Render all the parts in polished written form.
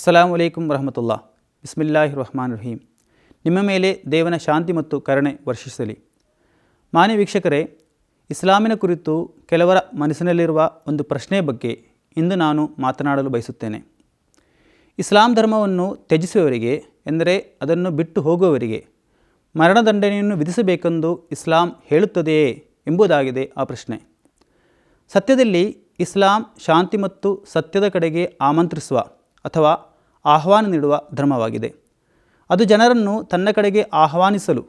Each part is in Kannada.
ಅಸ್ಸಲಾಮು ಅಲೈಕುಂ ವರಹಮತುಲ್ಲಾ. ಬಿಸ್ಮಿಲ್ಲಾಹಿರ್ ರಹ್ಮಾನಿರ್ ರಹೀಂ. ನಿಮ್ಮ ಮೇಲೆ ದೇವನ ಶಾಂತಿ ಮತ್ತು ಕರುಣೆ ವರ್ಷಿಸಲಿ. ಮಾನ್ಯ ವೀಕ್ಷಕರೇ, ಇಸ್ಲಾಮಿನ ಕುರಿತು ಕೆಲವರ ಮನಸ್ಸಿನಲ್ಲಿರುವ ಒಂದು ಪ್ರಶ್ನೆಯ ಬಗ್ಗೆ ಇಂದು ನಾನು ಮಾತನಾಡಲು ಬಯಸುತ್ತೇನೆ. ಇಸ್ಲಾಂ ಧರ್ಮವನ್ನು ತ್ಯಜಿಸುವವರಿಗೆ, ಎಂದರೆ ಅದನ್ನು ಬಿಟ್ಟು ಹೋಗುವವರಿಗೆ ಮರಣದಂಡನೆಯನ್ನು ವಿಧಿಸಬೇಕೆಂದು ಇಸ್ಲಾಂ ಹೇಳುತ್ತದೆಯೇ ಎಂಬುದಾಗಿದೆ ಆ ಪ್ರಶ್ನೆ. ಸತ್ಯದಲ್ಲಿ ಇಸ್ಲಾಂ ಶಾಂತಿ ಮತ್ತು ಸತ್ಯದ ಕಡೆಗೆ ಆಮಂತ್ರಿಸುವ ಅಥವಾ ಆಹ್ವಾನ ನೀಡುವ ಧರ್ಮವಾಗಿದೆ. ಅದು ಜನರನ್ನು ತನ್ನ ಕಡೆಗೆ ಆಹ್ವಾನಿಸಲು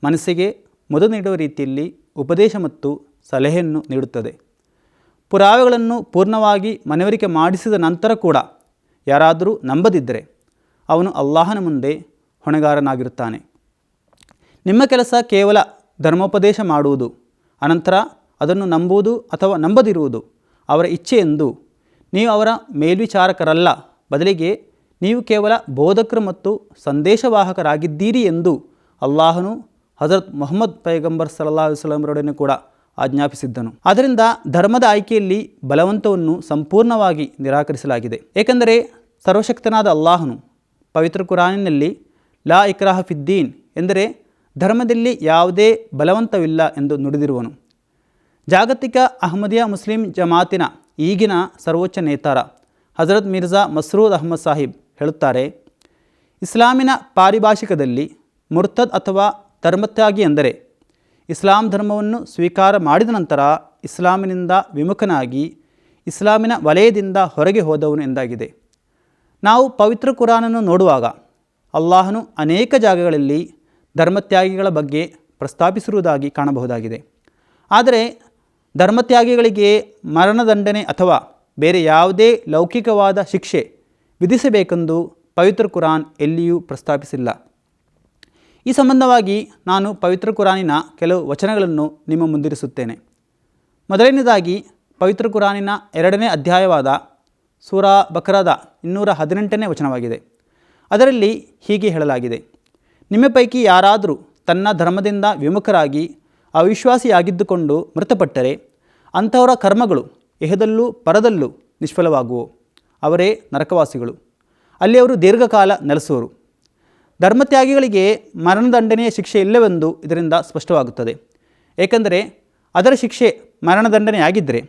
ಮನಸ್ಸಿಗೆ ಮುದ ನೀಡುವ ರೀತಿಯಲ್ಲಿ ಉಪದೇಶ ಮತ್ತು ಸಲಹೆಯನ್ನು ನೀಡುತ್ತದೆ. ಪುರಾವೆಗಳನ್ನು ಪೂರ್ಣವಾಗಿ ಮನವರಿಕೆ ಮಾಡಿಸಿದ ನಂತರ ಕೂಡ ಯಾರಾದರೂ ನಂಬದಿದ್ದರೆ ಅವನು ಅಲ್ಲಾಹನ ಮುಂದೆ ಹೊಣೆಗಾರನಾಗಿರುತ್ತಾನೆ. ನಿಮ್ಮ ಕೆಲಸ ಕೇವಲ ಧರ್ಮೋಪದೇಶ ಮಾಡುವುದು, ಅನಂತರ ಅದನ್ನು ನಂಬುವುದು ಅಥವಾ ನಂಬದಿರುವುದು ಅವರ ಇಚ್ಛೆ ಎಂದು ನೀವು ಅವರ ಮೇಲ್ವಿಚಾರಕರಲ್ಲ, ಬದಲಿಗೆ ನೀವು ಕೇವಲ ಬೋಧಕರು ಮತ್ತು ಸಂದೇಶವಾಹಕರಾಗಿದ್ದೀರಿ ಎಂದು ಅಲ್ಲಾಹನು ಹಜರತ್ ಮುಹಮ್ಮದ್ ಪೈಗಂಬರ್ ಸಲ್ಲಲ್ಲಾಹು ಅಲೈಹಿ ವಸಲ್ಲಮರೊಡನೆ ಕೂಡ ಆಜ್ಞಾಪಿಸಿದ್ದನು. ಆದ್ದರಿಂದ ಧರ್ಮದ ಆಯ್ಕೆಯಲ್ಲಿ ಬಲವಂತವನ್ನು ಸಂಪೂರ್ಣವಾಗಿ ನಿರಾಕರಿಸಲಾಗಿದೆ. ಏಕೆಂದರೆ ಸರ್ವಶಕ್ತನಾದ ಅಲ್ಲಾಹನು ಪವಿತ್ರ ಕುರಾನಿನಲ್ಲಿ ಲಾ ಇಕ್ರಾಹ ಫಿದ್ದೀನ್, ಎಂದರೆ ಧರ್ಮದಲ್ಲಿ ಯಾವುದೇ ಬಲವಂತವಿಲ್ಲ ಎಂದು ನುಡಿದಿರುವನು. ಜಾಗತಿಕ ಅಹಮದಿಯಾ ಮುಸ್ಲಿಂ ಜಮಾತಿನ ಈಗಿನ ಸರ್ವೋಚ್ಚ ನೇತಾರ ಹಜರತ್ ಮಿರ್ಜಾ ಮಸ್ರೂದ್ ಅಹಮದ್ ಸಾಹಿಬ್ ಹೇಳುತ್ತಾರೆ, ಇಸ್ಲಾಮಿನ ಪಾರಿಭಾಷಿಕದಲ್ಲಿ ಮುರ್ತದ್ ಅಥವಾ ಧರ್ಮತ್ಯಾಗಿ ಎಂದರೆ ಇಸ್ಲಾಂ ಧರ್ಮವನ್ನು ಸ್ವೀಕಾರ ಮಾಡಿದ ನಂತರ ಇಸ್ಲಾಮಿನಿಂದ ವಿಮುಖನಾಗಿ ಇಸ್ಲಾಮಿನ ವಲಯದಿಂದ ಹೊರಗೆ ಹೋದವನು ಎಂದಾಗಿದೆ. ನಾವು ಪವಿತ್ರ ಕುರಾನನ್ನು ನೋಡುವಾಗ ಅಲ್ಲಾಹನು ಅನೇಕ ಜಾಗಗಳಲ್ಲಿ ಧರ್ಮತ್ಯಾಗಿಗಳ ಬಗ್ಗೆ ಪ್ರಸ್ತಾಪಿಸಿರುವುದಾಗಿ ಕಾಣಬಹುದಾಗಿದೆ. ಆದರೆ ಧರ್ಮತ್ಯಾಗಿಗಳಿಗೆ ಮರಣದಂಡನೆ ಅಥವಾ ಬೇರೆ ಯಾವುದೇ ಲೌಕಿಕವಾದ ಶಿಕ್ಷೆ ವಿಧಿಸಬೇಕೆಂದು ಪವಿತ್ರ ಕುರಾನ್ ಎಲ್ಲಿಯೂ ಪ್ರಸ್ತಾಪಿಸಿಲ್ಲ. ಈ ಸಂಬಂಧವಾಗಿ ನಾನು ಪವಿತ್ರ ಕುರಾನಿನ ಕೆಲವು ವಚನಗಳನ್ನು ನಿಮ್ಮ ಮುಂದಿರಿಸುತ್ತೇನೆ. ಮೊದಲನೇದಾಗಿ ಪವಿತ್ರ ಕುರಾನಿನ 2ನೇ ಅಧ್ಯಾಯವಾದ ಸೂರಾ ಬಕರದ 218ನೇ ವಚನವಾಗಿದೆ. ಅದರಲ್ಲಿ ಹೀಗೆ ಹೇಳಲಾಗಿದೆ, ನಿಮ್ಮ ಪೈಕಿ ಯಾರಾದರೂ ತನ್ನ ಧರ್ಮದಿಂದ ವಿಮುಖರಾಗಿ ಅವಿಶ್ವಾಸಿಯಾಗಿದ್ದುಕೊಂಡು ಮೃತಪಟ್ಟರೆ ಅಂಥವರ ಕರ್ಮಗಳು ಇಹದಲ್ಲೂ ಪರದಲ್ಲೂ ನಿಷ್ಫಲವಾಗುವು. ಅವರೇ ನರಕವಾಸಿಗಳು, ಅಲ್ಲಿ ಅವರು ದೀರ್ಘಕಾಲ ನೆಲೆಸುವರು. ಧರ್ಮತ್ಯಾಗಿಗಳಿಗೆ ಮರಣದಂಡನೆಯ ಶಿಕ್ಷೆ ಇಲ್ಲವೆಂದು ಇದರಿಂದ ಸ್ಪಷ್ಟವಾಗುತ್ತದೆ. ಏಕೆಂದರೆ ಅದರ ಶಿಕ್ಷೆ ಮರಣದಂಡನೆಯಾಗಿದ್ದರೆ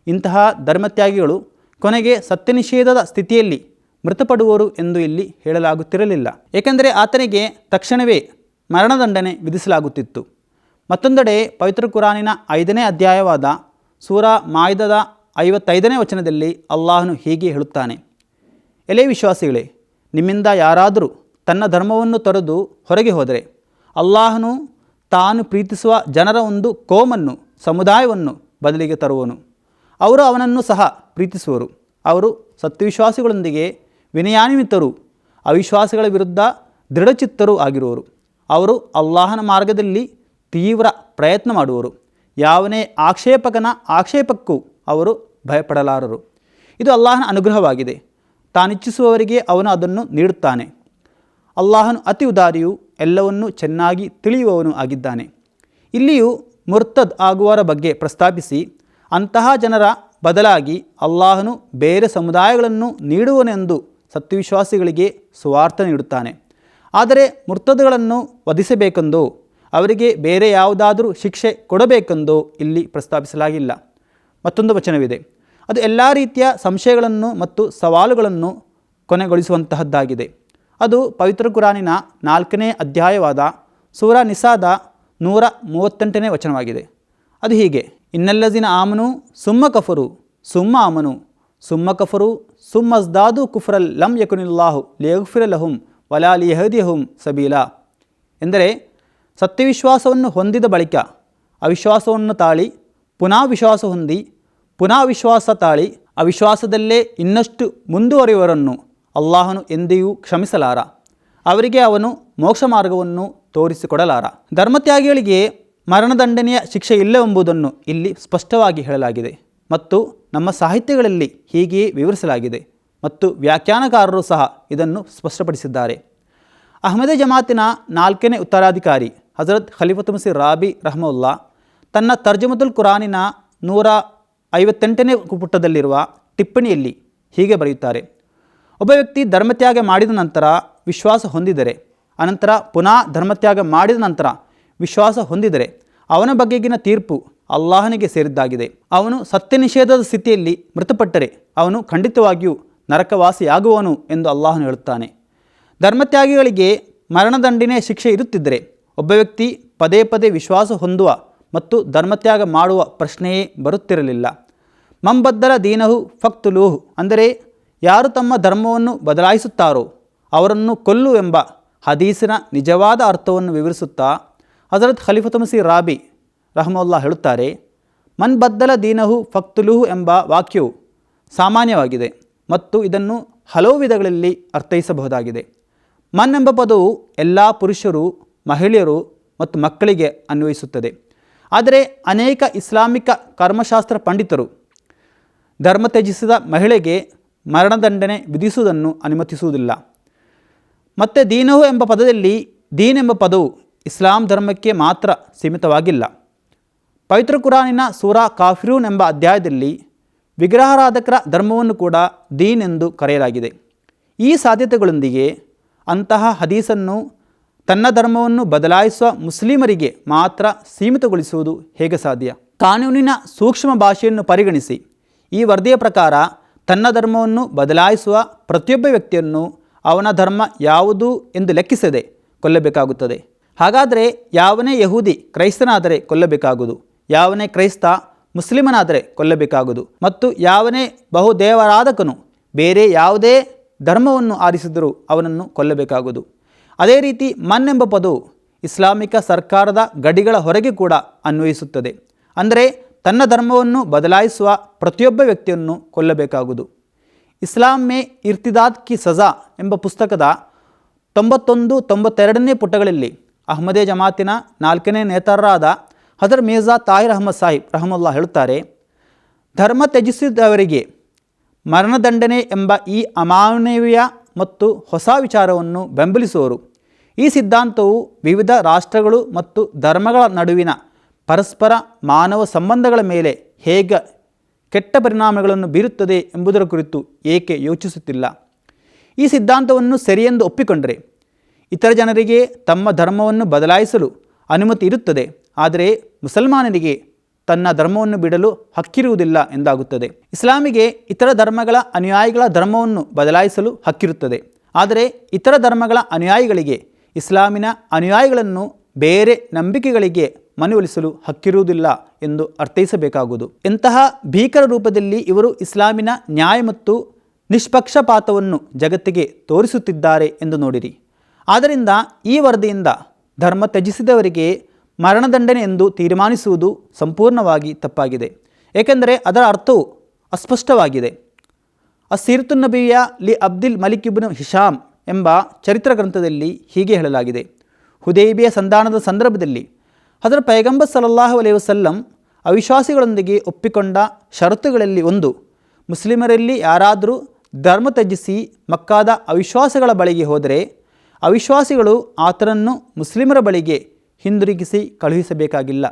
ಇಂತಹ ಧರ್ಮತ್ಯಾಗಿಗಳು ಕೊನೆಗೆ ಸತ್ಯನಿಷೇಧದ ಸ್ಥಿತಿಯಲ್ಲಿ ಮೃತಪಡುವರು ಎಂದು ಇಲ್ಲಿ ಹೇಳಲಾಗುತ್ತಿರಲಿಲ್ಲ. ಏಕೆಂದರೆ ಆತನಿಗೆ ತಕ್ಷಣವೇ ಮರಣದಂಡನೆ ವಿಧಿಸಲಾಗುತ್ತಿತ್ತು. ಮತ್ತೊಂದೆಡೆ ಪವಿತ್ರ ಕುರಾನಿನ 5ನೇ ಅಧ್ಯಾಯವಾದ ಸೂರಾ ಮಾಯಿದದ 55ನೇ ವಚನದಲ್ಲಿ ಅಲ್ಲಾಹನು ಹೀಗೆ ಹೇಳುತ್ತಾನೆ, ಎಲೆ ವಿಶ್ವಾಸಿಗಳೇ, ನಿಮ್ಮಿಂದ ಯಾರಾದರೂ ತನ್ನ ಧರ್ಮವನ್ನು ತೊರೆದು ಹೊರಗೆ ಹೋದರೆ ಅಲ್ಲಾಹನು ತಾನು ಪ್ರೀತಿಸುವ ಜನರ ಒಂದು ಕೋಮನ್ನು, ಸಮುದಾಯವನ್ನು ಬದಲಿಗೆ ತರುವನು. ಅವರು ಅವನನ್ನು ಸಹ ಪ್ರೀತಿಸುವರು. ಅವರು ಸತ್ಯವಿಶ್ವಾಸಿಗಳೊಂದಿಗೆ ವಿನಯಾನ್ವಿತರೂ ಅವಿಶ್ವಾಸಿಗಳ ವಿರುದ್ಧ ದೃಢಚಿತ್ತರೂ ಆಗಿರುವರು. ಅವರು ಅಲ್ಲಾಹನ ಮಾರ್ಗದಲ್ಲಿ ತೀವ್ರ ಪ್ರಯತ್ನ ಮಾಡುವರು. ಯಾವನೇ ಆಕ್ಷೇಪಕನ ಆಕ್ಷೇಪಕ್ಕೂ ಅವರು ಭಯಪಡಲಾರರು. ಇದು ಅಲ್ಲಾಹನ ಅನುಗ್ರಹವಾಗಿದೆ. ತಾನಿಚ್ಛಿಸುವವರಿಗೆ ಅವನು ಅದನ್ನು ನೀಡುತ್ತಾನೆ. ಅಲ್ಲಾಹನು ಅತಿ ಉದಾರಿಯೂ ಎಲ್ಲವನ್ನೂ ಚೆನ್ನಾಗಿ ತಿಳಿಯುವವನು ಆಗಿದ್ದಾನೆ. ಇಲ್ಲಿಯೂ ಮುರ್ತದ್ ಆಗುವವರ ಬಗ್ಗೆ ಪ್ರಸ್ತಾಪಿಸಿ ಅಂತಹ ಜನರ ಬದಲಾಗಿ ಅಲ್ಲಾಹನು ಬೇರೆ ಸಮುದಾಯಗಳನ್ನು ನೀಡುವನೆಂದು ಸತ್ಯವಿಶ್ವಾಸಿಗಳಿಗೆ ಸುವಾರ್ಥ ನೀಡುತ್ತಾನೆ. ಆದರೆ ಮುರ್ತದ್ಗಳನ್ನು ವಧಿಸಬೇಕೆಂದೋ ಅವರಿಗೆ ಬೇರೆ ಯಾವುದಾದರೂ ಶಿಕ್ಷೆ ಕೊಡಬೇಕೆಂದೋ ಇಲ್ಲಿ ಪ್ರಸ್ತಾಪಿಸಲಾಗಿಲ್ಲ. ಮತ್ತೊಂದು ವಚನವಿದೆ, ಅದು ಎಲ್ಲ ರೀತಿಯ ಸಂಶಯಗಳನ್ನು ಮತ್ತು ಸವಾಲುಗಳನ್ನು ಕೊನೆಗೊಳಿಸುವಂತಹದ್ದಾಗಿದೆ. ಅದು ಪವಿತ್ರ ಕುರಾನಿನ 4ನೇ ಅಧ್ಯಾಯವಾದ ಸೂರಾ ನಿಸಾದ 138ನೇ ವಚನವಾಗಿದೆ. ಅದು ಹೀಗೆ, ಇನ್ನಲ್ಲಜಿನ ಆಮನು ಸುಮ್ಮ ಕಫರು ಸುಮ್ಮ ಆಮನು ಸುಮ್ಮ ಕಫರು ಸುಮ್ಮ ಅಜ್ದಾದು ಕುಫ್ರಲ್ ಲಂ ಯಕುನಿಲ್ಲಾಹು ಲಿಯಗ್ಫಿರ ಲಹುಂ ವಲಾ ಲಿಯಹದಿಯಹುಂ ಸಬೀಲಾ, ಎಂದರೆ ಸತ್ಯವಿಶ್ವಾಸವನ್ನು ಹೊಂದಿದ ಬಳಿಕ ಅವಿಶ್ವಾಸವನ್ನು ತಾಳಿ ಪುನಃ ವಿಶ್ವಾಸ ಹೊಂದಿ ಪುನಃ ವಿಶ್ವಾಸ ತಾಳಿ ಅವಿಶ್ವಾಸದಲ್ಲೇ ಇನ್ನಷ್ಟು ಮುಂದುವರಿಯುವವರನ್ನು ಅಲ್ಲಾಹನು ಎಂದಿಗೂ ಕ್ಷಮಿಸಲಾರ. ಅವರಿಗೆ ಅವನು ಮೋಕ್ಷ ಮಾರ್ಗವನ್ನು ತೋರಿಸಿಕೊಡಲಾರ. ಧರ್ಮತ್ಯಾಗಿಗಳಿಗೆ ಮರಣದಂಡನೆಯ ಶಿಕ್ಷೆ ಇಲ್ಲವೆಂಬುದನ್ನು ಇಲ್ಲಿ ಸ್ಪಷ್ಟವಾಗಿ ಹೇಳಲಾಗಿದೆ ಮತ್ತು ನಮ್ಮ ಸಾಹಿತ್ಯಗಳಲ್ಲಿ ಹೀಗೆಯೇ ವಿವರಿಸಲಾಗಿದೆ ಮತ್ತು ವ್ಯಾಖ್ಯಾನಕಾರರು ಸಹ ಇದನ್ನು ಸ್ಪಷ್ಟಪಡಿಸಿದ್ದಾರೆ. ಅಹಮದಿ ಜಮಾತಿನ 4ನೇ ಉತ್ತರಾಧಿಕಾರಿ ಹಜರತ್ ಖಲೀಫತ್ ಮಸೀಹ್ ರಾಬಿ ರಹಮುಲ್ಲಾ ತನ್ನ ತರ್ಜುಮತುಲ್ ಕುರಾನಿನ 158ನೇ ಪುಟದಲ್ಲಿರುವ ಟಿಪ್ಪಣಿಯಲ್ಲಿ ಹೀಗೆ ಬರೆಯುತ್ತಾರೆ, ಒಬ್ಬ ವ್ಯಕ್ತಿ ಧರ್ಮತ್ಯಾಗ ಮಾಡಿದ ನಂತರ ವಿಶ್ವಾಸ ಹೊಂದಿದರೆ, ಅನಂತರ ಪುನಃ ಧರ್ಮತ್ಯಾಗ ಮಾಡಿದ ನಂತರ ವಿಶ್ವಾಸ ಹೊಂದಿದರೆ ಅವನ ಬಗೆಗಿನ ತೀರ್ಪು ಅಲ್ಲಾಹನಿಗೆ ಸೇರಿದ್ದಾಗಿದೆ. ಅವನು ಸತ್ಯ ನಿಷೇಧದ ಸ್ಥಿತಿಯಲ್ಲಿ ಮೃತಪಟ್ಟರೆ ಅವನು ಖಂಡಿತವಾಗಿಯೂ ನರಕವಾಸಿಯಾಗುವನು ಎಂದು ಅಲ್ಲಾಹನು ಹೇಳುತ್ತಾನೆ. ಧರ್ಮತ್ಯಾಗಿಗಳಿಗೆ ಮರಣದಂಡನೆ ಶಿಕ್ಷೆ ಇರುತ್ತಿದ್ದರೆ ಒಬ್ಬ ವ್ಯಕ್ತಿ ಪದೇ ಪದೇ ವಿಶ್ವಾಸ ಹೊಂದುವ ಮತ್ತು ಧರ್ಮತ್ಯಾಗ ಮಾಡುವ ಪ್ರಶ್ನೆಯೇ ಬರುತ್ತಿರಲಿಲ್ಲ. ಮಂಬದ್ದಲ ದೀನಹು ಫಕ್ತುಲೂಹು, ಅಂದರೆ ಯಾರು ತಮ್ಮ ಧರ್ಮವನ್ನು ಬದಲಾಯಿಸುತ್ತಾರೋ ಅವರನ್ನು ಕೊಲ್ಲು ಎಂಬ ಹದೀಸಿನ ನಿಜವಾದ ಅರ್ಥವನ್ನು ವಿವರಿಸುತ್ತಾ ಹಜರತ್ ಖಲೀಫತ್ ಮಸೀಹ್ ರಾಬಿ ರಹಮುಲ್ಲಾ ಹೇಳುತ್ತಾರೆ, ಮನ್ ಬದ್ದಲ ದೀನಹು ಫಕ್ತುಲುಹು ಎಂಬ ವಾಕ್ಯವು ಸಾಮಾನ್ಯವಾಗಿದೆ ಮತ್ತು ಇದನ್ನು ಹಲವು ವಿಧಗಳಲ್ಲಿ ಅರ್ಥೈಸಬಹುದಾಗಿದೆ. ಮನ್ ಎಂಬ ಪದವು ಎಲ್ಲ ಪುರುಷರು, ಮಹಿಳೆಯರು ಮತ್ತು ಮಕ್ಕಳಿಗೆ ಅನ್ವಯಿಸುತ್ತದೆ. ಆದರೆ ಅನೇಕ ಇಸ್ಲಾಮಿಕ ಕರ್ಮಶಾಸ್ತ್ರ ಪಂಡಿತರು ಧರ್ಮ ತ್ಯಜಿಸಿದ ಮಹಿಳೆಗೆ ಮರಣದಂಡನೆ ವಿಧಿಸುವುದನ್ನು ಅನುಮತಿಸುವುದಿಲ್ಲ. ಮತ್ತು ದೀನಹು ಎಂಬ ಪದದಲ್ಲಿ ದೀನ್ ಎಂಬ ಪದವು ಇಸ್ಲಾಂ ಧರ್ಮಕ್ಕೆ ಮಾತ್ರ ಸೀಮಿತವಾಗಿಲ್ಲ. ಪವಿತ್ರ ಕುರಾನಿನ ಸೂರಾ ಕಾಫಿರೂನ್ ಎಂಬ ಅಧ್ಯಾಯದಲ್ಲಿ ವಿಗ್ರಹಾರಾಧಕರ ಧರ್ಮವನ್ನು ಕೂಡ ದೀನ್ ಎಂದು ಕರೆಯಲಾಗಿದೆ. ಈ ಸಾಧ್ಯತೆಗಳೊಂದಿಗೆ ಅಂತಹ ಹದೀಸನ್ನು ತನ್ನ ಧರ್ಮವನ್ನು ಬದಲಾಯಿಸುವ ಮುಸ್ಲಿಮರಿಗೆ ಮಾತ್ರ ಸೀಮಿತಗೊಳಿಸುವುದು ಹೇಗೆ ಸಾಧ್ಯ? ಕಾನೂನಿನ ಸೂಕ್ಷ್ಮ ಭಾಷೆಯನ್ನು ಪರಿಗಣಿಸಿ ಈ ವರದಿಯ ಪ್ರಕಾರ ತನ್ನ ಧರ್ಮವನ್ನು ಬದಲಾಯಿಸುವ ಪ್ರತಿಯೊಬ್ಬ ವ್ಯಕ್ತಿಯನ್ನು ಅವನ ಧರ್ಮ ಯಾವುದು ಎಂದು ಲೆಕ್ಕಿಸದೆ ಕೊಲ್ಲಬೇಕಾಗುತ್ತದೆ. ಹಾಗಾದರೆ ಯಾವನೇ ಯಹೂದಿ ಕ್ರೈಸ್ತನಾದರೆ ಕೊಲ್ಲಬೇಕಾಗುವುದು, ಯಾವನೇ ಕ್ರೈಸ್ತ ಮುಸ್ಲಿಮನಾದರೆ ಕೊಲ್ಲಬೇಕಾಗುವುದು, ಮತ್ತು ಯಾವನೇ ಬಹುದೇವರಾಧಕನು ಬೇರೆ ಯಾವುದೇ ಧರ್ಮವನ್ನು ಆರಿಸಿದರೂ ಅವನನ್ನು ಕೊಲ್ಲಬೇಕಾಗುವುದು. ಅದೇ ರೀತಿ ಮನ್ ಎಂಬ ಪದವು ಇಸ್ಲಾಮಿಕ ಸರ್ಕಾರದ ಗಡಿಗಳ ಹೊರಗೆ ಕೂಡ ಅನ್ವಯಿಸುತ್ತದೆ. ಅಂದರೆ ತನ್ನ ಧರ್ಮವನ್ನು ಬದಲಾಯಿಸುವ ಪ್ರತಿಯೊಬ್ಬ ವ್ಯಕ್ತಿಯನ್ನು ಕೊಲ್ಲಬೇಕಾಗುವುದು. ಇಸ್ಲಾಂ ಮೇ ಇರ್ತಿದಾದ್ ಕಿ ಸಜಾ ಎಂಬ ಪುಸ್ತಕದ 91-92ನೇ ಪುಟಗಳಲ್ಲಿ ಅಹ್ಮದೇ ಜಮಾತಿನ 4ನೇ ನೇತಾರರಾದ ಹಜರ್ ಮಿರ್ಜಾ ತಾಹಿರ್ ಅಹಮದ್ ಸಾಹಿಬ್ ರಹಮುಲ್ಲಾ ಹೇಳುತ್ತಾರೆ, ಧರ್ಮ ತ್ಯಜಿಸಿದವರಿಗೆ ಮರಣದಂಡನೆ ಎಂಬ ಈ ಅಮಾನವೀಯ ಮತ್ತು ಹೊಸ ವಿಚಾರವನ್ನು ಬೆಂಬಲಿಸುವರು. ಈ ಸಿದ್ಧಾಂತವು ವಿವಿಧ ರಾಷ್ಟ್ರಗಳು ಮತ್ತು ಧರ್ಮಗಳ ನಡುವಿನ ಪರಸ್ಪರ ಮಾನವ ಸಂಬಂಧಗಳ ಮೇಲೆ ಹೇಗೆ ಕೆಟ್ಟ ಪರಿಣಾಮಗಳನ್ನು ಬೀರುತ್ತದೆ ಎಂಬುದರ ಕುರಿತು ಏಕೆ ಯೋಚಿಸುತ್ತಿಲ್ಲ? ಈ ಸಿದ್ಧಾಂತವನ್ನು ಸರಿಯೆಂದು ಒಪ್ಪಿಕೊಂಡರೆ ಇತರ ಜನರಿಗೆ ತಮ್ಮ ಧರ್ಮವನ್ನು ಬದಲಾಯಿಸಲು ಅನುಮತಿ ಇರುತ್ತದೆ, ಆದರೆ ಮುಸಲ್ಮಾನನಿಗೆ ತನ್ನ ಧರ್ಮವನ್ನು ಬಿಡಲು ಹಕ್ಕಿರುವುದಿಲ್ಲ ಎಂದಾಗುತ್ತದೆ. ಇಸ್ಲಾಮಿಗೆ ಇತರ ಧರ್ಮಗಳ ಅನುಯಾಯಿಗಳ ಧರ್ಮವನ್ನು ಬದಲಾಯಿಸಲು ಹಕ್ಕಿರುತ್ತದೆ, ಆದರೆ ಇತರ ಧರ್ಮಗಳ ಅನುಯಾಯಿಗಳಿಗೆ ಇಸ್ಲಾಮಿನ ಅನುಯಾಯಿಗಳನ್ನು ಬೇರೆ ನಂಬಿಕೆಗಳಿಗೆ ಮನವೊಲಿಸಲು ಹಕ್ಕಿರುವುದಿಲ್ಲ ಎಂದು ಅರ್ಥೈಸಬೇಕಾಗುವುದು. ಎಂತಹ ಭೀಕರ ರೂಪದಲ್ಲಿ ಇವರು ಇಸ್ಲಾಮಿನ ನ್ಯಾಯ ಮತ್ತು ನಿಷ್ಪಕ್ಷಪಾತವನ್ನು ಜಗತ್ತಿಗೆ ತೋರಿಸುತ್ತಿದ್ದಾರೆ ಎಂದು ನೋಡಿರಿ. ಆದ್ದರಿಂದ ಈ ವರದಿಯಿಂದ ಧರ್ಮ ತ್ಯಜಿಸಿದವರಿಗೆ ಮರಣದಂಡನೆ ಎಂದು ತೀರ್ಮಾನಿಸುವುದು ಸಂಪೂರ್ಣವಾಗಿ ತಪ್ಪಾಗಿದೆ, ಏಕೆಂದರೆ ಅದರ ಅರ್ಥವು ಅಸ್ಪಷ್ಟವಾಗಿದೆ. ಅಸ್ಸೀರತು ನಬಿಯ ಲಿ ಅಬ್ದಿಲ್ ಮಲಿಕ್ ಇಬ್ನ್ ಹಿಶಾಮ್ ಎಂಬ ಚರಿತ್ರ ಗ್ರಂಥದಲ್ಲಿ ಹೀಗೆ ಹೇಳಲಾಗಿದೆ, ಹುದೈಬಿಯ ಸಂಧಾನದ ಸಂದರ್ಭದಲ್ಲಿ ಹಜರತ್ ಪೈಗಂಬರ್ ಸಲ್ಲಲ್ಲಾಹು ಅಲೈಹಿ ವಸಲ್ಲಂ ಅವಿಶ್ವಾಸಿಗಳೊಂದಿಗೆ ಒಪ್ಪಿಕೊಂಡ ಷರತ್ತುಗಳಲ್ಲಿ ಒಂದು, ಮುಸ್ಲಿಮರಲ್ಲಿ ಯಾರಾದರೂ ಧರ್ಮ ತ್ಯಜಿಸಿ ಮಕ್ಕಾದ ಅವಿಶ್ವಾಸಿಗಳ ಬಳಿಗೆ ಹೋದರೆ ಅವಿಶ್ವಾಸಿಗಳು ಆತನನ್ನು ಮುಸ್ಲಿಮರ ಬಳಿಗೆ ಹಿಂದಿರುಗಿಸಿ ಕಳುಹಿಸಬೇಕಾಗಿಲ್ಲ.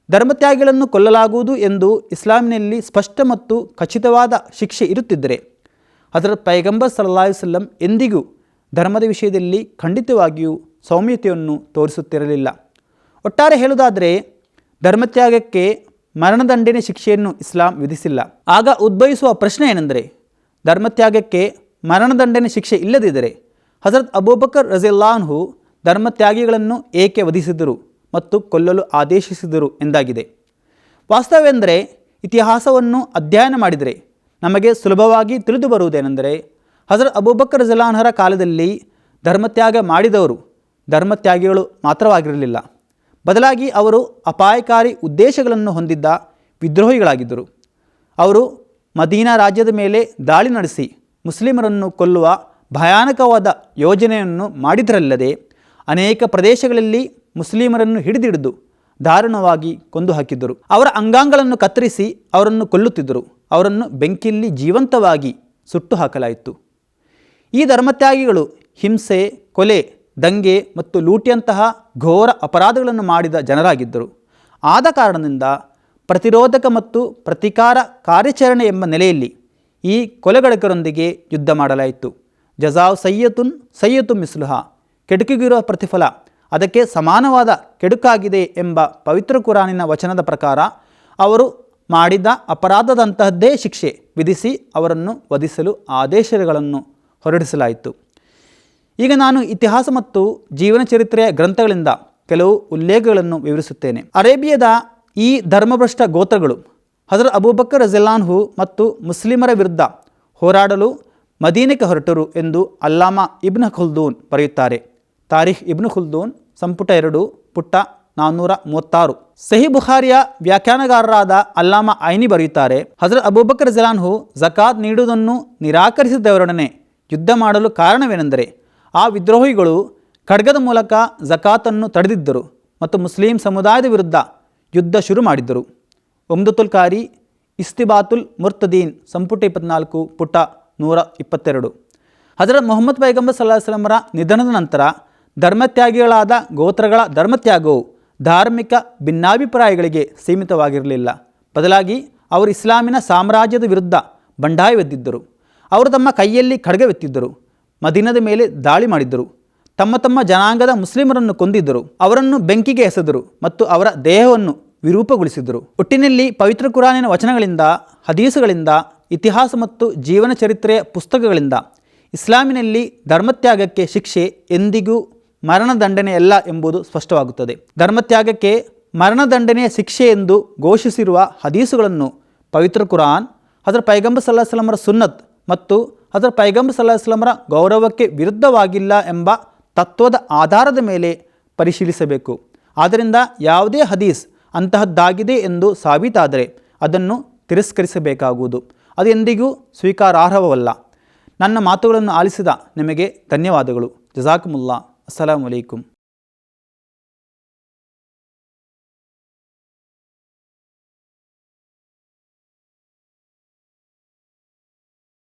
ಧರ್ಮತ್ಯಾಗಿಗಳನ್ನು ಕೊಲ್ಲಲಾಗುವುದು ಎಂದು ಇಸ್ಲಾಮಿನಲ್ಲಿ ಸ್ಪಷ್ಟ ಮತ್ತು ಖಚಿತವಾದ ಶಿಕ್ಷೆ ಇರುತ್ತಿದ್ದರೆ ಹಜರತ್ ಪೈಗಂಬರ್ ಸಲ್ಲಲ್ಲಾಹು ಅಲೈಹಿ ವಸಲ್ಲಂ ಎಂದಿಗೂ ಧರ್ಮದ ವಿಷಯದಲ್ಲಿ ಖಂಡಿತವಾಗಿಯೂ ಸೌಮ್ಯತೆಯನ್ನು ತೋರಿಸುತ್ತಿರಲಿಲ್ಲ. ಒಟ್ಟಾರೆ ಹೇಳುವುದಾದರೆ ಧರ್ಮತ್ಯಾಗಕ್ಕೆ ಮರಣದಂಡನೆ ಶಿಕ್ಷೆಯನ್ನು ಇಸ್ಲಾಂ ವಿಧಿಸಿಲ್ಲ. ಆಗ ಉದ್ಭವಿಸುವ ಪ್ರಶ್ನೆ ಏನೆಂದರೆ, ಧರ್ಮತ್ಯಾಗಕ್ಕೆ ಮರಣದಂಡನೆ ಶಿಕ್ಷೆ ಇಲ್ಲದಿದ್ದರೆ ಹಜರತ್ ಅಬೂಬಕರ್ ರಜಿಯಲ್ಲಾಹು ಅನ್ಹು ಧರ್ಮತ್ಯಾಗಿಗಳನ್ನು ಏಕೆ ವಧಿಸಿದರು ಮತ್ತು ಕೊಲ್ಲಲು ಆದೇಶಿಸಿದರು ಎಂದಾಗಿದೆ. ವಾಸ್ತವವೆಂದರೆ ಇತಿಹಾಸವನ್ನು ಅಧ್ಯಯನ ಮಾಡಿದರೆ ನಮಗೆ ಸುಲಭವಾಗಿ ತಿಳಿದು ಬರುವುದೇನೆಂದರೆ, ಹಜರತ್ ಅಬೂಬಕರ್ ರಜಿಯಲ್ಲಾಹು ಅನ್ಹರ ಕಾಲದಲ್ಲಿ ಧರ್ಮತ್ಯಾಗ ಮಾಡಿದವರು ಧರ್ಮತ್ಯಾಗಿಗಳು ಮಾತ್ರವಾಗಿರಲಿಲ್ಲ, ಬದಲಾಗಿ ಅವರು ಅಪಾಯಕಾರಿ ಉದ್ದೇಶಗಳನ್ನು ಹೊಂದಿದ್ದ ವಿದ್ರೋಹಿಗಳಾಗಿದ್ದರು. ಅವರು ಮದೀನಾ ರಾಜ್ಯದ ಮೇಲೆ ದಾಳಿ ನಡೆಸಿ ಮುಸ್ಲಿಮರನ್ನು ಕೊಲ್ಲುವ ಭಯಾನಕವಾದ ಯೋಜನೆಯನ್ನು ಮಾಡಿದರಲ್ಲದೆ ಅನೇಕ ಪ್ರದೇಶಗಳಲ್ಲಿ ಮುಸ್ಲಿಮರನ್ನು ಹಿಡಿದಿಡಿದು ದಾರುಣವಾಗಿ ಕೊಂದು ಹಾಕಿದ್ದರು. ಅವರ ಅಂಗಾಂಗಗಳನ್ನು ಕತ್ತರಿಸಿ ಅವರನ್ನು ಕೊಲ್ಲುತ್ತಿದ್ದರು. ಅವರನ್ನು ಬೆಂಕಿಯಲ್ಲಿ ಜೀವಂತವಾಗಿ ಸುಟ್ಟು ಹಾಕಲಾಯಿತು. ಈ ಧರ್ಮತ್ಯಾಗಿಗಳು ಹಿಂಸೆ, ಕೊಲೆ, ದಂಗೆ ಮತ್ತು ಲೂಟಿಯಂತಹ ಘೋರ ಅಪರಾಧಗಳನ್ನು ಮಾಡಿದ ಜನರಾಗಿದ್ದರು. ಆದ ಕಾರಣದಿಂದ ಪ್ರತಿರೋಧಕ ಮತ್ತು ಪ್ರತಿಕಾರ ಕಾರ್ಯಾಚರಣೆ ಎಂಬ ನೆಲೆಯಲ್ಲಿ ಈ ಕೊಲೆಗಡಕರೊಂದಿಗೆ ಯುದ್ಧ ಮಾಡಲಾಯಿತು. ಜಜಾವ್ ಸಯ್ಯತು ಮಿಸ್ಲುಹ, ಕೆಡುಕಿಗಿರುವ ಪ್ರತಿಫಲ ಅದಕ್ಕೆ ಸಮಾನವಾದ ಕೆಡುಕಾಗಿದೆ ಎಂಬ ಪವಿತ್ರ ಕುರಾನಿನ ವಚನದ ಪ್ರಕಾರ ಅವರು ಮಾಡಿದ ಅಪರಾಧದಂತಹದ್ದೇ ಶಿಕ್ಷೆ ವಿಧಿಸಿ ಅವರನ್ನು ವಧಿಸಲು ಆದೇಶಗಳನ್ನು ಹೊರಡಿಸಲಾಯಿತು. ಈಗ ನಾನು ಇತಿಹಾಸ ಮತ್ತು ಜೀವನ ಚರಿತ್ರೆಯ ಗ್ರಂಥಗಳಿಂದ ಕೆಲವು ಉಲ್ಲೇಖಗಳನ್ನು ವಿವರಿಸುತ್ತೇನೆ. ಅರೇಬಿಯಾದ ಈ ಧರ್ಮಭ್ರಷ್ಟ ಗೋತ್ರಗಳು ಹಜರತ್ ಅಬೂಬಕರ್ ರಜಿಯಲ್ಲಾಹು ಮತ್ತು ಮುಸ್ಲಿಮರ ವಿರುದ್ಧ ಹೋರಾಡಲು ಮದೀನಕ್ಕೆ ಹೊರಟರು ಎಂದು ಅಲ್ಲಾಮಾ ಇಬ್ನ್ ಖುಲ್ದೂನ್ ಬರೆಯುತ್ತಾರೆ. ತಾರೀಖ್ ಇಬ್ನ್ ಖುಲ್ದೂನ್ ಸಂಪುಟ 2 ಪುಟ 436. ಸಹಿ ಬುಖಾರಿಯ ವ್ಯಾಖ್ಯಾನಗಾರರಾದ ಅಲ್ಲಾಮಾ ಐನಿ ಬರೆಯುತ್ತಾರೆ, ಹಜರತ್ ಅಬೂಬಕರ್ ರಜಿಯಲ್ಲಾಹು ಝಕಾತ್ ನೀಡುವುದನ್ನು ನಿರಾಕರಿಸಿದವರೊಡನೆ ಯುದ್ಧ ಮಾಡಲು ಕಾರಣವೇನೆಂದರೆ ಆ ವಿದ್ರೋಹಿಗಳು ಖಡ್ಗದ ಮೂಲಕ ಝಕಾತನ್ನು ತಡೆದಿದ್ದರು ಮತ್ತು ಮುಸ್ಲಿಂ ಸಮುದಾಯದ ವಿರುದ್ಧ ಯುದ್ಧ ಶುರು ಮಾಡಿದ್ದರು. ಉಮ್ದತುಲ್ ಕಾರಿ ಇಸ್ತಿಬಾತುಲ್ ಮುರ್ತದೀನ್ ಸಂಪುಟ 24 ಪುಟ 122. ಹಜರತ್ ಮೊಹಮ್ಮದ್ ಪೈಗಂಬರ್ ಸಲ್ಲಲ್ಲಾಹು ಅಲೈಹಿ ವಸಲ್ಲಮರ ನಿಧನದ ನಂತರ ಧರ್ಮತ್ಯಾಗಿಗಳಾದ ಗೋತ್ರಗಳ ಧರ್ಮತ್ಯಾಗವು ಧಾರ್ಮಿಕ ಭಿನ್ನಾಭಿಪ್ರಾಯಗಳಿಗೆ ಸೀಮಿತವಾಗಿರಲಿಲ್ಲ. ಬದಲಾಗಿ ಅವರು ಇಸ್ಲಾಮಿನ ಸಾಮ್ರಾಜ್ಯದ ವಿರುದ್ಧ ಬಂಡಾಯವೆದ್ದಿದ್ದರು. ಅವರು ತಮ್ಮ ಕೈಯಲ್ಲಿ ಖಡ್ಗವೆತ್ತಿದ್ದರು, ಮದೀನದ ಮೇಲೆ ದಾಳಿ ಮಾಡಿದ್ದರು, ತಮ್ಮ ಜನಾಂಗದ ಮುಸ್ಲಿಮರನ್ನು ಕೊಂದಿದ್ದರು, ಅವರನ್ನು ಬೆಂಕಿಗೆ ಎಸೆದರು ಮತ್ತು ಅವರ ದೇಹವನ್ನು ವಿರೂಪಗೊಳಿಸಿದರು. ಒಟ್ಟಿನಲ್ಲಿ ಪವಿತ್ರ ಕುರಾನಿನ ವಚನಗಳಿಂದ, ಹದೀಸುಗಳಿಂದ, ಇತಿಹಾಸ ಮತ್ತು ಜೀವನ ಚರಿತ್ರೆಯ ಪುಸ್ತಕಗಳಿಂದ ಇಸ್ಲಾಮಿನಲ್ಲಿ ಧರ್ಮತ್ಯಾಗಕ್ಕೆ ಶಿಕ್ಷೆ ಎಂದಿಗೂ ಮರಣದಂಡನೆಯಲ್ಲ ಎಂಬುದು ಸ್ಪಷ್ಟವಾಗುತ್ತದೆ. ಧರ್ಮತ್ಯಾಗಕ್ಕೆ ಮರಣದಂಡನೆಯ ಶಿಕ್ಷೆ ಎಂದು ಘೋಷಿಸಿರುವ ಹದೀಸುಗಳನ್ನು ಪವಿತ್ರ ಕುರಾನ್, ಹಜರತ್ ಪೈಗಂಬರ್ ಸಲ್ಲಲ್ಲಾಹು ಅಲೈಹಿ ವಸಲ್ಲಮರ ಸುನ್ನತ್ ಮತ್ತು ಹಜರತ್ ಪೈಗಂಬರ್ ಸಲ್ಲಲ್ಲಾಹು ಅಲೈಹಿ ವಸಲ್ಲಮರ ಗೌರವಕ್ಕೆ ವಿರುದ್ಧವಾಗಿಲ್ಲ ಎಂಬ ತತ್ವದ ಆಧಾರದ ಮೇಲೆ ಪರಿಶೀಲಿಸಬೇಕು. ಆದ್ದರಿಂದ ಯಾವುದೇ ಹದೀಸ್ ಅಂತಹದ್ದಾಗಿದೆ ಎಂದು ಸಾಬೀತಾದರೆ ಅದನ್ನು ತಿರಸ್ಕರಿಸಬೇಕಾಗುವುದು. ಅದು ಎಂದಿಗೂ ಸ್ವೀಕಾರಾರ್ಹವಲ್ಲ. ನನ್ನ ಮಾತುಗಳನ್ನು ಆಲಿಸಿದ ನಿಮಗೆ ಧನ್ಯವಾದಗಳು. ಜಜಾಕುಮುಲ್ಲಾ. ಅಸ್ಸಲಾಮು ಅಲೈಕುಂ.